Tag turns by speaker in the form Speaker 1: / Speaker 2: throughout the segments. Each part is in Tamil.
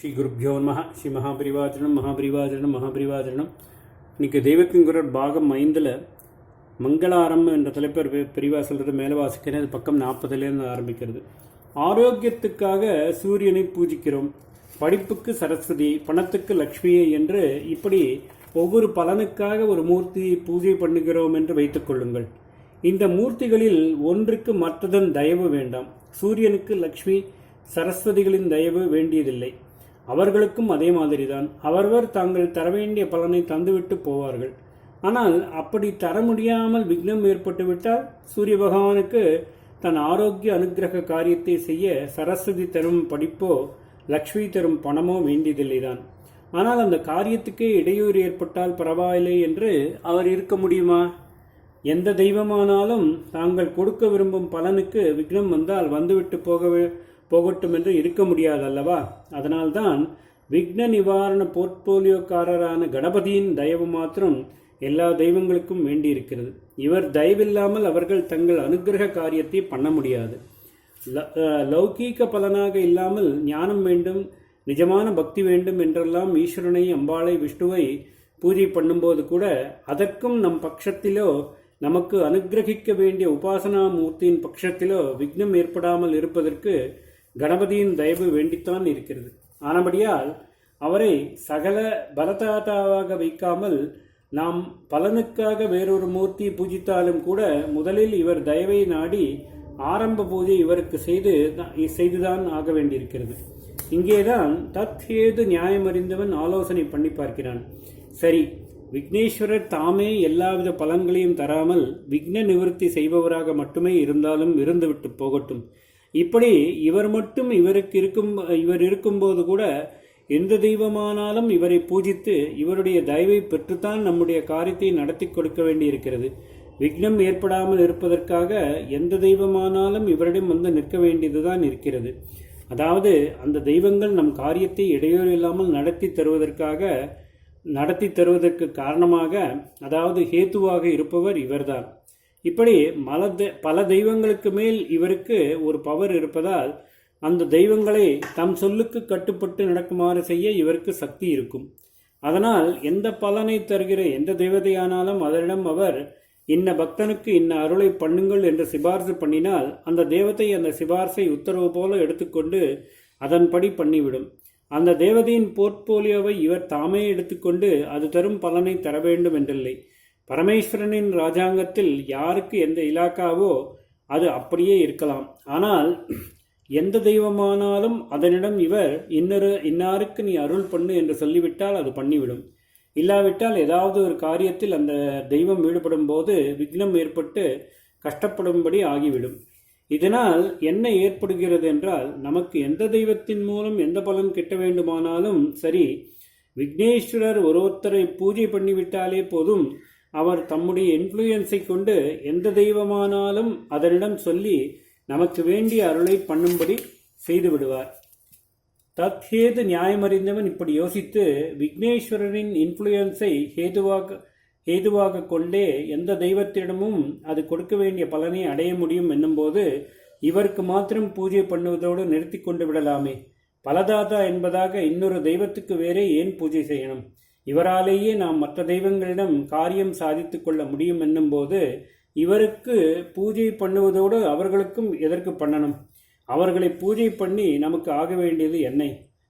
Speaker 1: ஸ்ரீ குருப்யோ நமஹ. ஸ்ரீ மகாபரிவாச்சரணம். இன்றைக்கி தெய்வத்தின் பாகம் 5 மங்களாரம் என்ற தலைப்பர் பெரிவா சொல்கிறது மேலே வாசிக்கிறேன். அது பக்கம் 40 ஆரம்பிக்கிறது. ஆரோக்கியத்துக்காக சூரியனை பூஜிக்கிறோம், படிப்புக்கு சரஸ்வதி, பணத்துக்கு லக்ஷ்மியை என்று இப்படி ஒவ்வொரு பலனுக்காக ஒரு மூர்த்தியை பூஜை பண்ணுகிறோம் என்று வைத்துக்கொள்ளுங்கள். இந்த மூர்த்திகளில் ஒன்றுக்கு மற்றதன் தயவு வேண்டாம். சூரியனுக்கு லக்ஷ்மி சரஸ்வதிகளின் தயவு வேண்டியதில்லை. அவர்களுக்கும் அதே மாதிரிதான். அவரவர் தாங்கள் தர வேண்டிய பலனை தந்துவிட்டு போவார்கள். ஆனால் அப்படி தர முடியாமல் விக்னம் ஏற்பட்டுவிட்டால் சூரிய பகவானுக்கு தன் ஆரோக்கிய அனுகிரக காரியத்தை செய்ய சரஸ்வதி தரும் படிப்போ லக்ஷ்மி தரும் பணமோ வேண்டியதில்லைதான். ஆனால் அந்த காரியத்துக்கே இடையூறு ஏற்பட்டால் பரவாயில்லை என்று அவர் இருக்க முடியுமா? எந்த தெய்வமானாலும் தாங்கள் கொடுக்க விரும்பும் பலனுக்கு விக்னம் வந்தால் வந்துவிட்டு போகட்டும் என்று இருக்க முடியாதல்லவா? அதனால்தான் விக்ன நிவாரண போர்ட்போலியோக்காரரான கணபதியின் தயவு மாத்திரம் எல்லா தெய்வங்களுக்கும் வேண்டியிருக்கிறது. இவர் தயவில்லாமல் அவர்கள் தங்கள் அனுகிரக காரியத்தை பண்ண முடியாது. லௌகீக பலனாக இல்லாமல் ஞானம் வேண்டும், நிஜமான பக்தி வேண்டும் என்றெல்லாம் ஈஸ்வரனை, அம்பாளை, விஷ்ணுவை பூஜை பண்ணும்போது கூட அதற்கும் நம் பட்சத்திலோ நமக்கு அனுகிரகிக்க வேண்டிய உபாசனா மூர்த்தியின் பட்சத்திலோ விக்னம் ஏற்படாமல் இருப்பதற்கு கணபதியின் தயவு வேண்டித்தான் இருக்கிறது. ஆனபடியால் அவரை சகல பலதாதாவாக வைக்காமல் நாம் பலனுக்காக வேறொரு மூர்த்தி பூஜித்தாலும் கூட முதலில் இவர் தயவை நாடி ஆரம்ப பூஜை இவருக்கு செய்துதான் ஆக வேண்டியிருக்கிறது. இங்கேதான் தத்ஹேது நியாயமறிந்தவன் ஆலோசனை பண்ணி பார்க்கிறான். சரி, விக்னேஸ்வரர் தாமே எல்லாவித பலன்களையும் தராமல் விக்ன நிவர்த்தி செய்பவராக மட்டுமே இருந்தாலும் இருந்துவிட்டு போகட்டும். இப்படி இவர் மட்டும் இவர் இருக்கும்போது கூட எந்த தெய்வமானாலும் இவரை பூஜித்து இவருடைய தயவை பெற்றுத்தான் நம்முடைய காரியத்தை நடத்தி கொடுக்க வேண்டியிருக்கிறது. விக்னம் ஏற்படாமல் இருப்பதற்காக எந்த தெய்வமானாலும் இவரிடம் வந்து நிற்க வேண்டியதுதான் இருக்கிறது. அதாவது அந்த தெய்வங்கள் நம் காரியத்தை இடையூறு இல்லாமல் நடத்தி தருவதற்கு காரணமாக, அதாவது ஹேத்துவாக இருப்பவர் இவர்தான். இப்படி பல தெய்வங்களுக்கு மேல் இவருக்கு ஒரு பவர் இருப்பதால் அந்த தெய்வங்களை தம் சொல்லுக்கு கட்டுப்பட்டு நடக்குமாறு செய்ய இவருக்கு சக்தி இருக்கும். அதனால் எந்த பலனை தருகிற எந்த தெய்வதையானாலும் அதனிடம் அவர் இன்ன பக்தனுக்கு இன்ன அருளை பண்ணுங்கள் என்று சிபார்சு பண்ணினால் அந்த தேவதை அந்த சிபார்சை உத்தரவு போல எடுத்துக்கொண்டு அதன்படி பண்ணிவிடும். அந்த தேவதையின் போர்ட்போலியோவை இவர் தாமே எடுத்துக்கொண்டு அது தரும் பலனை தர வேண்டும் என்றில்லை. பரமேஸ்வரனின் ராஜாங்கத்தில் யாருக்கு எந்த இலாக்காவோ அது அப்படியே இருக்கலாம். ஆனால் எந்த தெய்வமானாலும் அதனிடம் இவர் இன்னாருக்கு நீ அருள் பண்ணு என்று சொல்லிவிட்டால் அது பண்ணிவிடும். இல்லாவிட்டால் ஏதாவது ஒரு காரியத்தில் அந்த தெய்வம் ஈடுபடும் போது விக்னம் ஏற்பட்டு கஷ்டப்படும்படி ஆகிவிடும். இதனால் என்ன ஏற்படுகிறது என்றால், நமக்கு எந்த தெய்வத்தின் மூலம் எந்த பலன் கிட்ட வேண்டுமானாலும் சரி, விக்னேஸ்வரர் ஒருத்தரை பூஜை பண்ணிவிட்டாலே போதும், அவர் தம்முடைய இன்ஃப்ளூயன்ஸை கொண்டு எந்த தெய்வமானாலும் அதனிடம் சொல்லி நமக்கு வேண்டிய அருளை பண்ணும்படி செய்து விடுவார். தத்ஹேது நியாயமறிந்தவன் இப்படி யோசித்து விக்னேஸ்வரரின் இன்ஃப்ளூயன்ஸை ஹேதுவாக கொண்டே எந்த தெய்வத்திடமும் அது கொடுக்க வேண்டிய பலனை அடைய முடியும் என்னும்போது இவருக்கு மாத்திரம் பூஜை பண்ணுவதோடு நிறுத்தி கொண்டு விடலாமே. பலதாதா என்பதாக இன்னொரு தெய்வத்துக்கு வேறே ஏன் பூஜை செய்யணும்? இவராலேயே நாம் மற்ற தெய்வங்களிடம் காரியம் சாதித்து கொள்ள முடியும் என்னும்போது இவருக்கு பூஜை பண்ணுவதோடு அவர்களுக்கும் எதற்கு பண்ணணும்? அவர்களை பூஜை பண்ணி நமக்கு ஆக வேண்டியது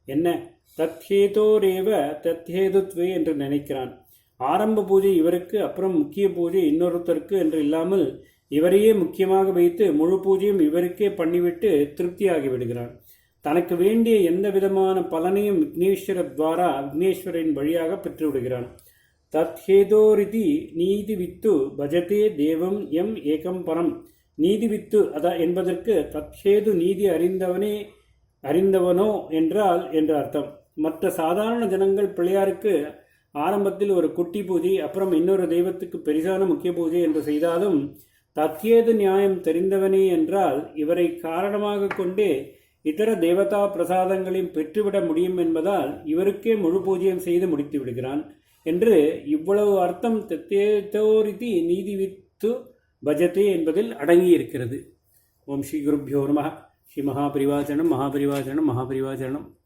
Speaker 1: என்ன? தத்ஹேதோரேவ தத்ஹேதுத்வே என்று நினைக்கிறான். ஆரம்ப பூஜை இவருக்கு, அப்புறம் முக்கிய பூஜை இன்னொருத்தருக்கு என்று இல்லாமல் இவரையே முக்கியமாக வைத்து முழு பூஜையும் இவருக்கே பண்ணிவிட்டு திருப்தியாகி விடுகிறான். தனக்கு வேண்டிய எந்த விதமான பலனையும் விக்னேஸ்வரின் வழியாக பெற்றுவிடுகிறான். தத்ஹேதோரிதி நீதி வித்து பஜதே தேவம் எம் ஏகம் பரம். நீதி வித்து என்பதற்கு தத்ஹேது நீதி அறிந்தவனோ என்றால் என்று அர்த்தம். மற்ற சாதாரண ஜனங்கள் பிள்ளையாருக்கு ஆரம்பத்தில் ஒரு குட்டி பூஜை, அப்புறம் இன்னொரு தெய்வத்துக்கு பெரிசான முக்கிய பூஜை என்று செய்தாலும் தத்ஹேது நியாயம் தெரிந்தவனே என்றால் இவரை காரணமாக கொண்டே இதர தேவதா பிரசாதங்களையும் பெற்றுவிட முடியும் என்பதால் இவருக்கே முழு பூஜையும் செய்து முடித்து விடுகிறான் என்று இவ்வளவு அர்த்தம் தத்தேதோரிதி நீதிவித்து பஜதே என்பதில் அடங்கியிருக்கிறது. ஓம் ஸ்ரீ குருப்யோ நமஹ. ஸ்ரீ மகாபரிவாச்சரணம்.